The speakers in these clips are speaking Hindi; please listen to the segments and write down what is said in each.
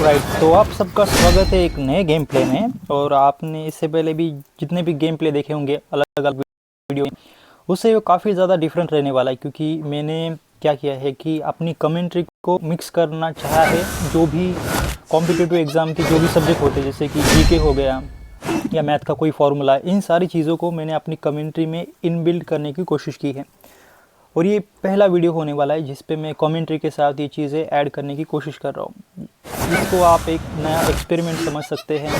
राइट, तो आप सबका स्वागत है एक नए गेम प्ले में। और आपने इससे पहले भी जितने भी गेम प्ले देखे होंगे अलग अलग वीडियो में, उससे वो काफ़ी ज़्यादा डिफरेंट रहने वाला है, क्योंकि मैंने क्या किया है कि अपनी कमेंट्री को मिक्स करना चाहा है। जो भी कॉम्पिटिटिव एग्ज़ाम के जो भी सब्जेक्ट होते हैं, जैसे कि जीके हो गया या मैथ का कोई फार्मूला, इन सारी चीज़ों को मैंने अपनी कमेंट्री में इनबिल्ड करने की कोशिश की है। और ये पहला वीडियो होने वाला है जिस पे मैं कमेंट्री के साथ ये चीज़ें ऐड करने की कोशिश कर रहा हूँ। इसको आप एक नया एक्सपेरिमेंट समझ सकते हैं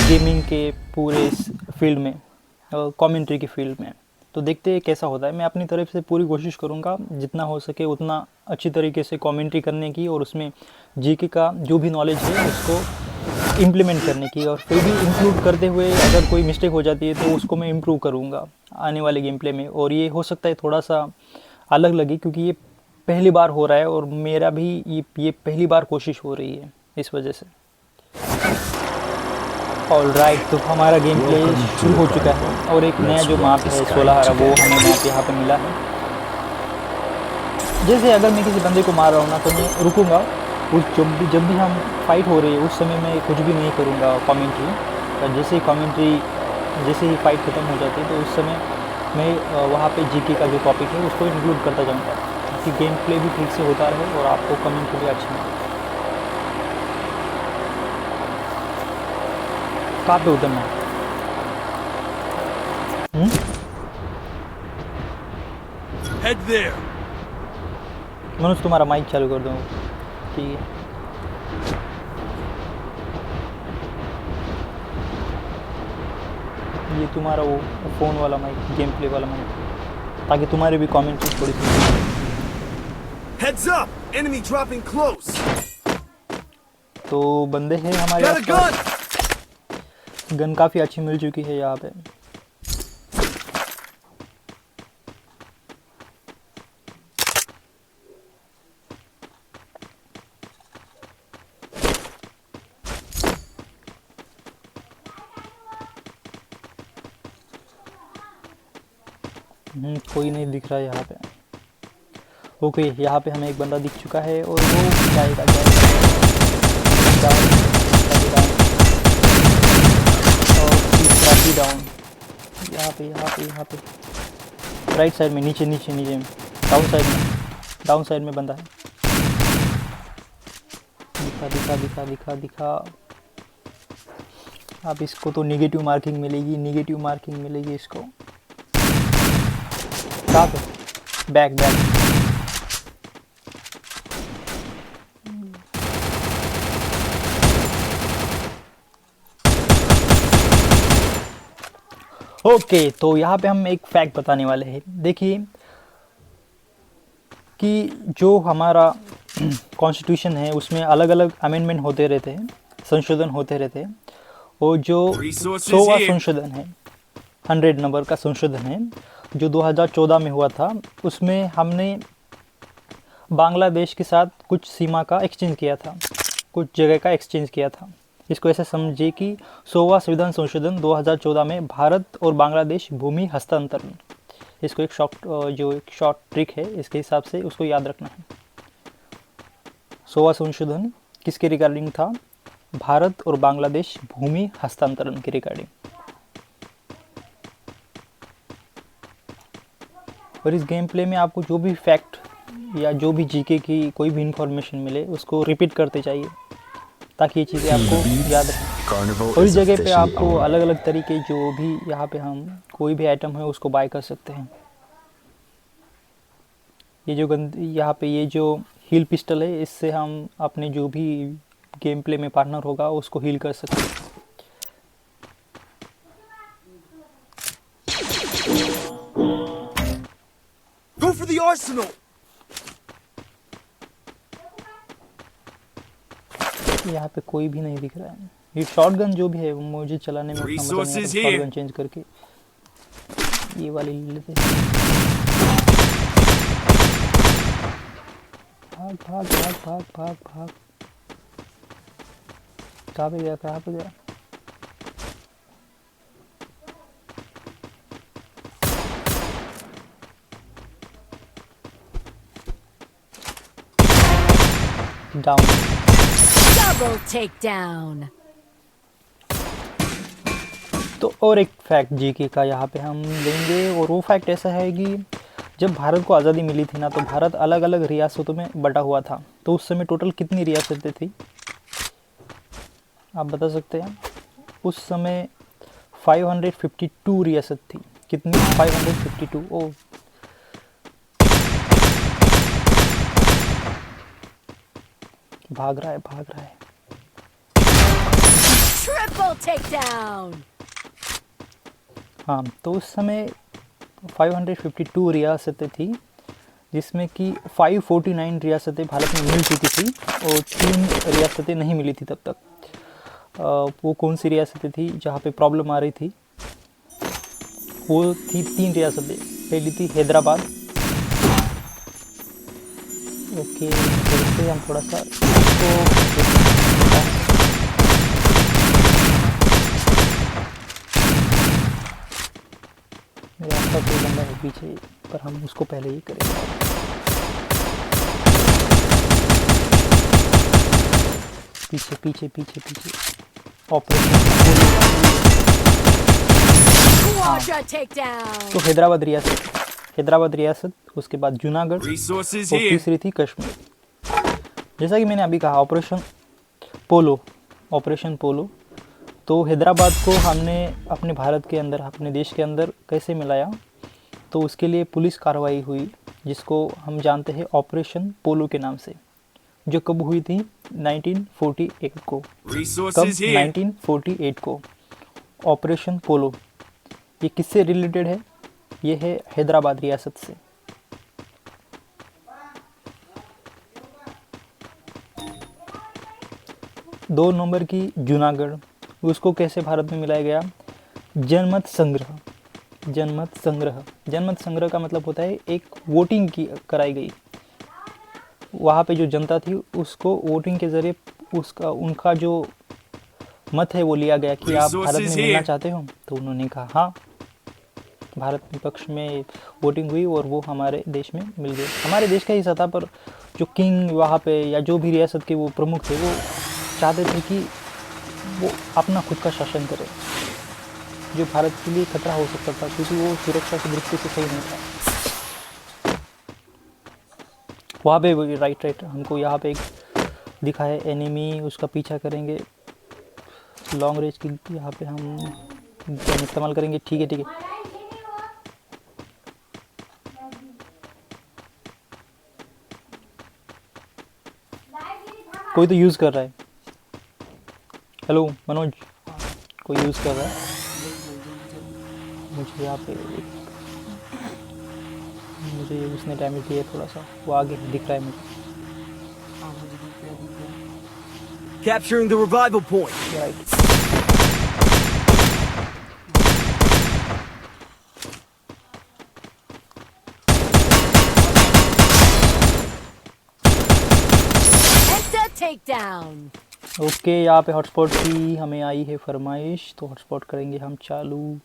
गेमिंग के पूरे इस फील्ड में, कमेंट्री की फील्ड में। तो देखते हैं कैसा होता है। मैं अपनी तरफ से पूरी कोशिश करूँगा जितना हो सके उतना अच्छी तरीके से कमेंट्री करने की, और उसमें जीके का जो भी नॉलेज है उसको इम्प्लीमेंट करने की। और फिर भी इंक्लूड करते हुए अगर कोई मिस्टेक हो जाती है तो उसको मैं इम्प्रूव करूँगा आने वाले गेम प्ले में। और ये हो सकता है थोड़ा सा अलग लगे, क्योंकि ये पहली बार हो रहा है और मेरा भी ये पहली बार कोशिश हो रही है, इस वजह से। ऑलराइट, तो हमारा गेम प्ले शुरू हो चुका है और एक नया जो मैप है 16 वो हमें मैप यहाँ पे मिला है। जैसे अगर मैं किसी बंदे को मार रहा हूँ ना, तो मैं रुकूंगा। उस जब भी हम फाइट हो रही है उस समय मैं कुछ भी नहीं करूँगा कमेंट्री। जैसे ही फाइट ख़त्म हो जाती है तो उस समय मैं वहाँ पे जीके का जो टॉपिक है उसको इंक्लूड करता जाऊँगा, ताकि गेम प्ले भी ठीक से होता रहे और आपको कमेंट्री भी अच्छी मिले। कहाँ पे उतरना है? Head there. मनोज, तुम्हारा माइक चालू कर दो। ठीक है, ये तुम्हारा वो फ़ोन वाला माइक, गेम प्ले वाला माइक, ताकि तुम्हारी भी कमेंट्री थोड़ी सी। Heads up! Enemy dropping close. तो बंदे हैं हमारे Got a gun. आसपास। गन काफ़ी अच्छी मिल चुकी है यहाँ पे। कोई नहीं दिख रहा है यहाँ पे। ओके, यहाँ पे हमें एक बंदा दिख चुका है और वो जाएगा और तीसरा भी डाउन। यहाँ पे राइट साइड में, नीचे डाउन साइड में बंदा है। दिखा। अब इसको तो नेगेटिव मार्किंग मिलेगी इसको। कहाँ पे? बैक। ओके, तो यहाँ पे हम एक फैक्ट बताने वाले हैं। देखिए कि जो हमारा कॉन्स्टिट्यूशन है उसमें अलग अलग अमेंडमेंट होते रहते हैं, संशोधन होते रहते हैं। और जो 100वां संशोधन है, 100 नंबर का संशोधन है जो 2014 में हुआ था, उसमें हमने बांग्लादेश के साथ कुछ सीमा का एक्सचेंज किया था, कुछ जगह का एक्सचेंज किया था। इसको ऐसे समझिए कि 100वां संविधान संशोधन 2014 में भारत और बांग्लादेश भूमि हस्तांतरण, इसको एक शॉर्ट ट्रिक है, इसके हिसाब से उसको याद रखना है। 100वां संशोधन किसके रिगार्डिंग था? भारत और बांग्लादेश भूमि हस्तांतरण के रिगार्डिंग। और इस गेम प्ले में आपको जो भी फैक्ट या जो भी जीके की कोई भी इंफॉर्मेशन मिले उसको रिपीट करते चाहिए, ताकि ये चीज़ें आपको याद रहें। और इस जगह पे आपको अलग अलग तरीके, जो भी यहाँ पे हम कोई भी आइटम है उसको बाय कर सकते हैं। यहाँ पे ये जो हील पिस्टल है, इससे हम अपने जो भी गेम प्ले में पार्टनर होगा उसको हील कर सकते हैं। Go for the arsenal. यहाँ पे कोई भी नहीं दिख रहा है। ये शॉटगन जो भी है वो मुझे चलाने में उतना मजा नहीं आता। शॉटगन चेंज करके ये वाली ले लेते हैं। भाग। कहाँ पे गया? डाउन। Double takedown. तो और एक फैक्ट जीके का यहाँ पे हम देंगे, और वो फैक्ट ऐसा है कि जब भारत को आज़ादी मिली थी ना, तो भारत अलग अलग रियासतों में बटा हुआ था। तो उस समय टोटल कितनी रियासतें थी, आप बता सकते हैं? उस समय 552 रियासत थी। कितनी? 552। ओ, भाग रहा है, भाग रहा है। Triple takedown. हाँ, तो उस समय 552 रियासतें थी, जिसमें कि 549 रियासतें भारत में मिल चुकी थी और 3 रियासतें नहीं मिली थी तब तक। वो कौन सी रियासतें थी जहाँ पे प्रॉब्लम आ रही थी? वो थी 3 रियासतें। पहली थी हैदराबाद। ओके, फिर से हम थोड़ा सा रास्ता कोई बंदा है पीछे, पर हम उसको पहले ही करेंगे। पीछे पीछे पीछे पीछे ऑपरेशन। Quadra takedown. तो हैदराबाद रियासत, उसके बाद जूनागढ़, Resources और here. तीसरी थी कश्मीर। जैसा कि मैंने अभी कहा, ऑपरेशन पोलो। तो हैदराबाद को हमने अपने भारत के अंदर, अपने देश के अंदर कैसे मिलाया? तो उसके लिए पुलिस कार्रवाई हुई, जिसको हम जानते हैं ऑपरेशन पोलो के नाम से, जो कब हुई थी? 1948 को। कब? Resources here. 1948 को ऑपरेशन पोलो। ये किससे रिलेटेड है? ये है हैदराबाद रियासत से। दो नंबर की जूनागढ़, उसको कैसे भारत में मिलाया गया? जनमत संग्रह। जनमत संग्रह का मतलब होता है एक वोटिंग की कराई गई। वहाँ पे जो जनता थी, उसको वोटिंग के ज़रिए उनका जो मत है वो लिया गया कि आप भारत में मिलना चाहते हो? तो उन्होंने कहा हाँ। भारत के पक्ष में वोटिंग हुई और वो हमारे देश में मिल गए। हमारे देश का ही सतह पर जो किंग वहाँ पे, या जो भी रियासत के वो प्रमुख थे, वो चाहते थे कि वो अपना खुद का शासन करे, जो भारत के लिए खतरा हो सकता था, क्योंकि वो सुरक्षा की दृष्टि से सही नहीं था। वहाँ पे राइट हमको यहाँ पे एक दिखा है एनिमी, उसका पीछा करेंगे। लॉन्ग रेंज की यहाँ पे हम गन इस्तेमाल करेंगे। ठीक है। कोई तो यूज़ कर रहा है। हेलो मनोज, कोई यूज़ कर रहा है। मुझे यहाँ पे मुझे उसने डैमेज दिया थोड़ा सा, वो आगे दिख रहा है मुझे। Capturing the revival point. Right. Enter takedown. Okay, यहाँ पे हॉटस्पॉट की हमें आई है फरमाइश, तो हॉटस्पॉट करेंगे हम चालू।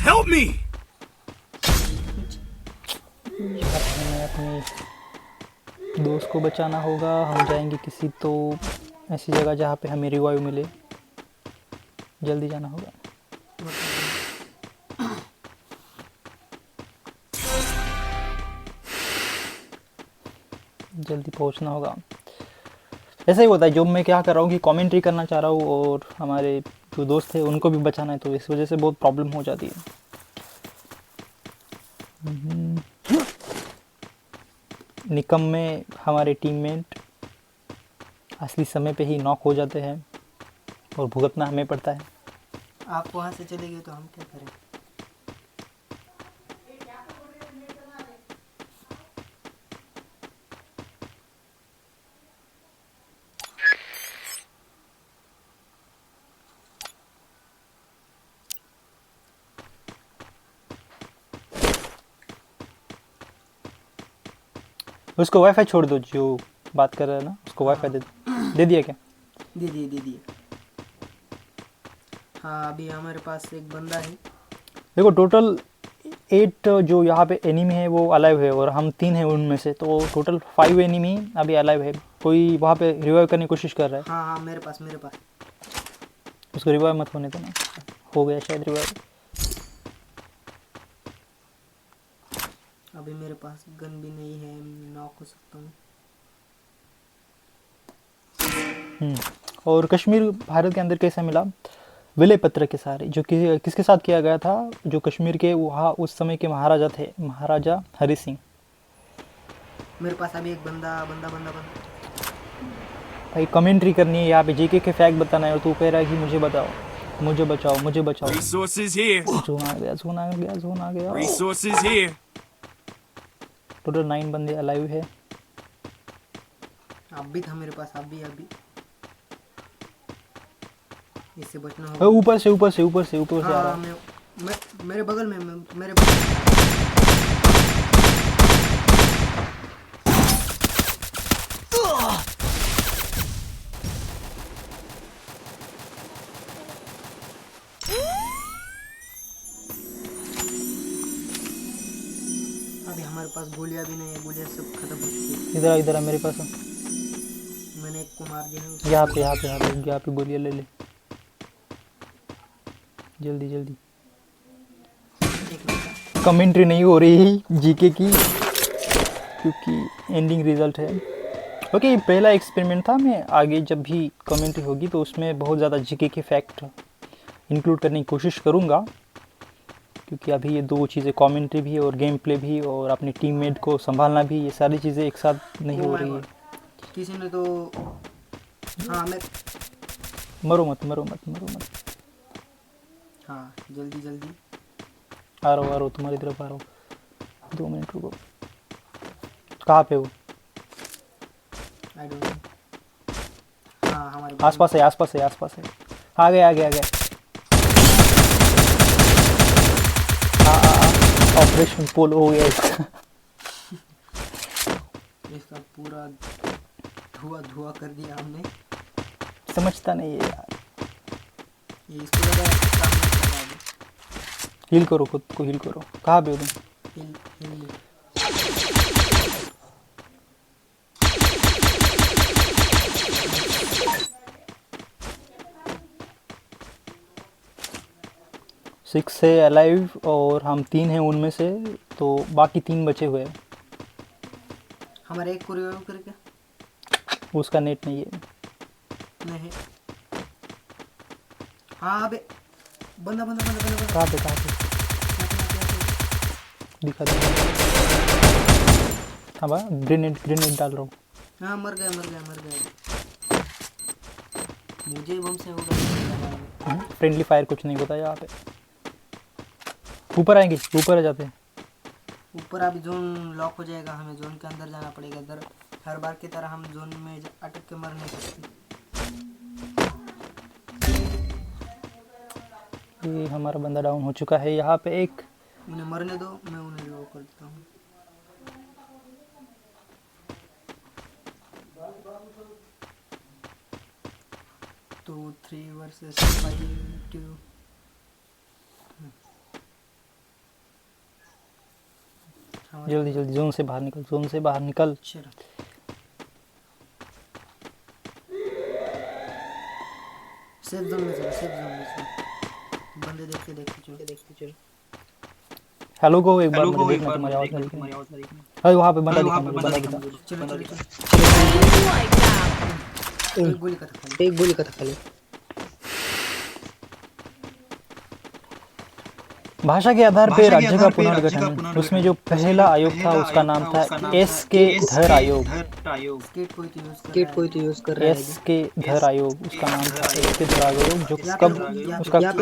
Help me! हमें अपने दोस्त को बचाना होगा। हम जाएंगे किसी तो ऐसी जगह जहाँ पे हमें रिवाइव मिले। जल्दी जाना होगा। जल्दी पहुँचना होगा। ऐसा ही होता है, जो मैं क्या कर रहा हूँ कि कमेंट्री करना चाह रहा हूँ और हमारे जो दोस्त हैं उनको भी बचाना है, तो इस वजह से बहुत प्रॉब्लम हो जाती है। निकम्मे हमारे टीममेट असली समय पे ही नॉक हो जाते हैं और भुगतना हमें पड़ता है। आप वहाँ से चले गए तो हम क्या करें? उसको वाईफाई छोड़ दो, जो बात कर रहा है ना, उसको वाईफाई दे दो। दे दिया क्या? दे दिए। हाँ अभी हमारे पास एक बंदा है। देखो टोटल 8 जो यहाँ पे एनिमी है वो अलाइव है और हम 3 हैं उनमें से, तो टोटल 5 एनिमी अभी अलाइव है। कोई वहाँ पे रिवाइव करने की कोशिश कर रहा है, हाँ हाँ मेरे पास मेरे पास। उसको रिवाइव मत होने देना। हो गया शायद रिवाइव। अभी मेरे पास गन भी नहीं है, नॉक हो सकता हूँ। और कश्मीर भारत के अंदर कैसा मिला? विलय पत्र के सहारे, जो कि किसके साथ किया गया था? जो कश्मीर के वहाँ उस समय के महाराजा थे, महाराजा हरि सिंह। मेरे पास अभी एक बंदा बंदा बंदा बंदा। भाई कमेंट्री करनी है यहाँ पे, जीके के फैक्ट बताना है और तू कह रहा है कि मुझे बताओ, मुझे बचाओ, मुझे बचाओ। Resources here. जोन आ गया, जोन आ गया, जोन आ गया। Resources here. टोटल 9 बंदे अलाइव है। अब भी था मेरे पास, अभी अभी इससे बचना ऊपर होगा। से ऊपर से ऊपर से ऊपर से आ रहा हाँ है। मेरे बगल में मेरे बगल। अभी हमारे पास गोलियां भी नहीं है, गोलियां सब खत्म हो चुकी है। इधर आ, इधर आ मेरे पास। मैंने एक को मार दिया है उसको। यहाँ पे यहाँ पे यहाँ पे यहाँ पे गोलियाँ ले ले, जल्दी जल्दी। एक मिनट। कमेंट्री नहीं हो रही जीके की क्योंकि एंडिंग रिजल्ट है। ओके, पहला एक्सपेरिमेंट था। मैं आगे जब भी कमेंट्री होगी तो उसमें बहुत ज़्यादा जीके के फैक्ट इंक्लूड करने की कोशिश करूँगा, क्योंकि अभी ये दो चीज़ें, कमेंट्री भी और गेम प्ले भी और अपने टीममेट को संभालना भी, ये सारी चीज़ें एक साथ नहीं हो रही है। किसी ने तो हाँ मैं मरो मत, मरो मत, मरो मत। हाँ जल्दी जल्दी। आ रहा हूँ तुम्हारी तरफ आ रहा हूँ। 2 मिनट रुको। कहाँ पे हो? I don't know. हाँ हमारे आसपास है, आसपास है, आसपास है। आ गए आ गए आ गए। ऑपरेशन पोल हो गया इसका। इसका पूरा धुआं धुआं कर दिया हमने। समझता नहीं है यार। ये इसको लगा काम नहीं कर रहा अभी। हील करो, खुद को हील करो। कहाँ पे हो तुम? हिल हिल 6 है अलाइव और हम 3 हैं उनमें से, तो बाकी 3 बचे हुए हैं। हमारे एक को रिवाइव करके उसका नेट नहीं है। नहीं। हाँ अबे बंदा बंदा बंदा बंदा बंदा। कहाँ पे, कहाँ पे? दिखा दे। हाँ बा, ग्रेनेड ग्रेनेड डाल रहा हूँ। हाँ मर गया मर गया मर गया। मुझे बम से होगा। फ्रेंडली फायर कुछ नहीं होता यहाँ पे। ऊपर आएंगे, ऊपर आ जाते हैं। ऊपर अभी जोन लॉक हो जाएगा, हमें जोन के अंदर जाना पड़ेगा। इधर हर बार की तरह हम जोन में अटक के मर नहीं सकते। ये हमारा बंदा डाउन हो चुका है। यहाँ पे एक उन्हें मरने दो, मैं उन्हें रिवाइव कर देता हूँ। तो 3 वर्सेस 5 2। जल्दी जल्दी जोन से बाहर निकल, जोन से बाहर निकल। चलो सेफ जोन में चलो, सेफ जोन में चलो। बंदे देखते देखते चलो। हेलो को एक बार मुझे देखना, तुम्हारी आवाज़ नहीं दिखी। अरे वहाँ पे बंदा दिखा मुझे, बंदा दिखा। चलो चलो चलो। Like that. एक गोली का था खाली। भाषा के आधार पर राज्य का पुनर्गठन, उसमें जो पहला आयोग था उसका नाम था एस के धर आयोग। स्केट कोई तो यूज कर रहा है। एस के धर आयोग उसका नाम था, एस के धर आयोग। जो कब उसका यहाँ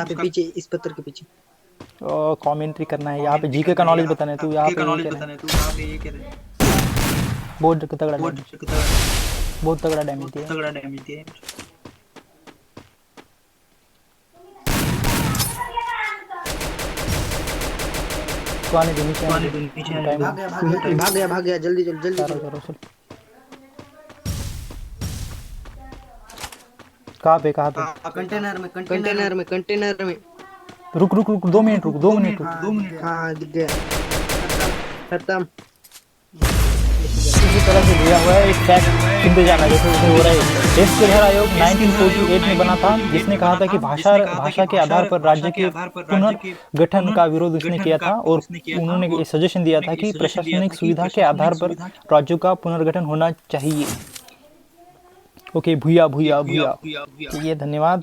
पे पीछे, इस पत्थर के पीछे कमेंट्री करना है यहाँ पे, जीके का नॉलेज बताना है। तू यहाँ पे ये कह रहा है। बहुत तगड़ा डैमेज, बहुत तगड़ा डैमेज दिया। तो आने दो, नीचे आने दो। टाइम भाग गया जल्दी करो, चल। कहाँ पे? कंटेनर में रुक रुक रुक, 2 मिनट रुक, 2 मिनट रुक। हाँ दिख गया। खत्म। इसी तरह से दिया हुआ है एक फैक्ट सुनते जाना जैसे उसमें हो रहा है। देश के धर आयोग 1948 में बना था, जिसने कहा था कि भाषा के आधार पर राज्य के पुनर्गठन का विरोध उसने किया था, और उन्होंने सजेशन दिया था कि प्रशासनिक सुविधा के आधार पर राज्यों का पुनर्गठन होना चाहिए। ओके, भूया भूया भूया। ठीक है, धन्यवाद।